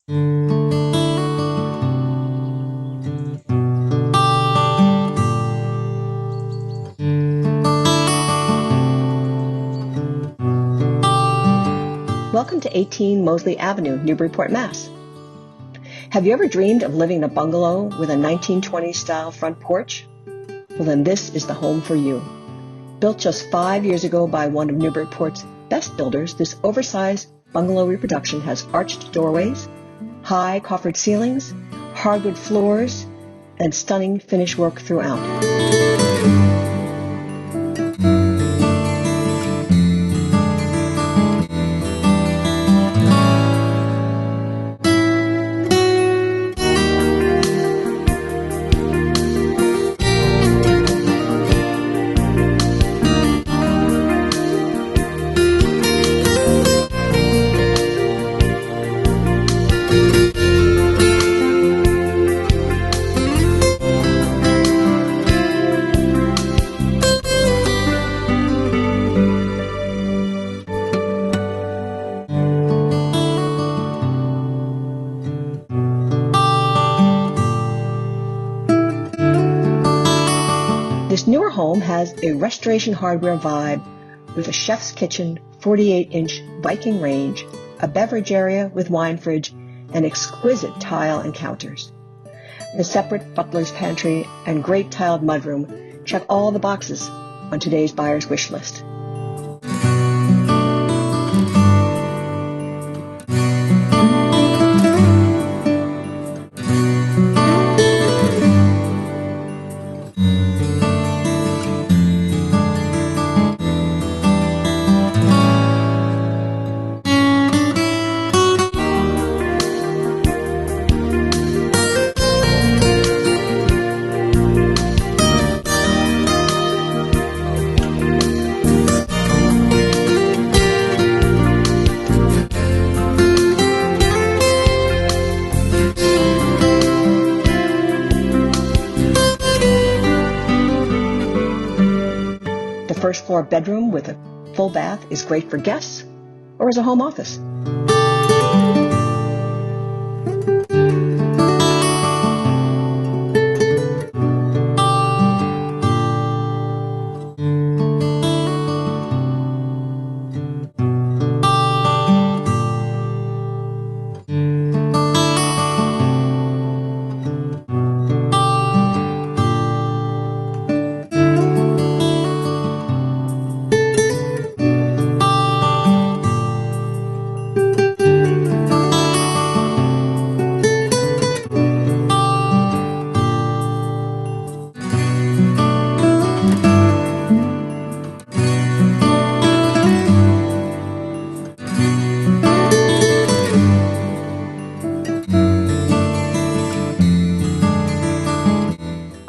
Welcome to 18 Mosely Avenue, Newburyport, Mass. Have you ever dreamed of living in a bungalow with a 1920s-style front porch? Well, then this is the home for you. Built just 5 years ago by one of Newburyport's best builders, this oversized bungalow reproduction has arched doorways, high coffered ceilings, hardwood floors, and stunning finish work throughout. This newer home has a restoration hardware vibe with a chef's kitchen, 48-inch Viking range, a beverage area with wine fridge, and exquisite tile and counters. The separate butler's pantry and great tiled mudroom check all the boxes on today's buyer's wish list. The first floor bedroom with a full bath is great for guests or as a home office.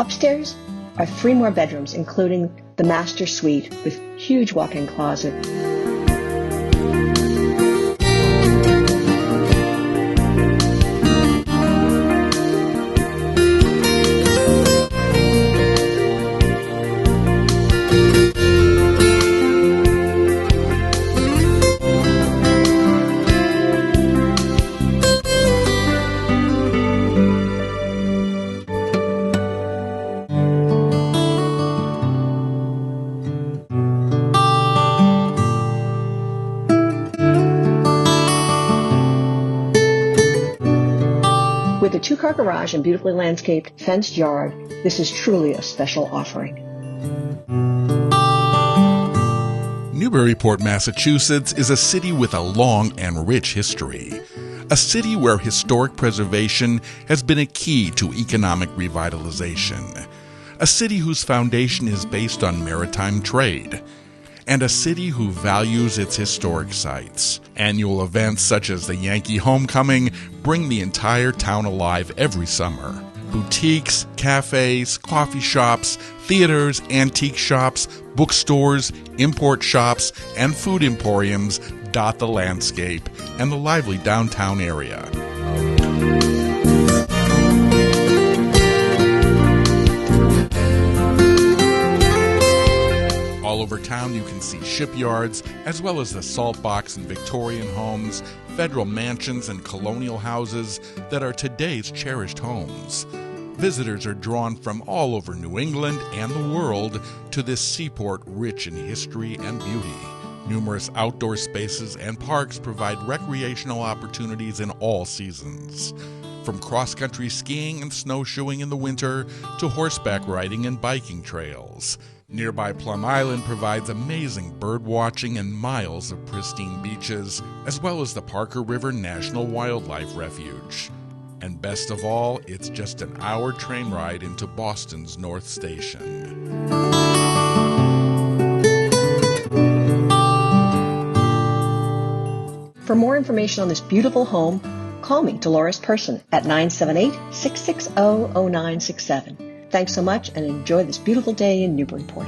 Upstairs are 3 more bedrooms, including the master suite with huge walk-in closet. With a 2-car garage and beautifully landscaped, fenced yard, this is truly a special offering. Newburyport, Massachusetts is a city with a long and rich history. A city where historic preservation has been a key to economic revitalization. A city whose foundation is based on maritime trade. And a city who values its historic sites. Annual events such as the Yankee Homecoming bring the entire town alive every summer. Boutiques, cafes, coffee shops, theaters, antique shops, bookstores, import shops, and food emporiums dot the landscape and the lively downtown area. All over town you can see shipyards, as well as the salt box and Victorian homes, federal mansions and colonial houses that are today's cherished homes. Visitors are drawn from all over New England and the world to this seaport rich in history and beauty. Numerous outdoor spaces and parks provide recreational opportunities in all seasons. From cross-country skiing and snowshoeing in the winter to horseback riding and biking trails. Nearby Plum Island provides amazing bird watching and miles of pristine beaches, as well as the Parker River National Wildlife Refuge. And best of all, it's just an hour train ride into Boston's North Station. For more information on this beautiful home, call me, Dolores Person, at 978-660-0967. Thanks so much and enjoy this beautiful day in Newburyport.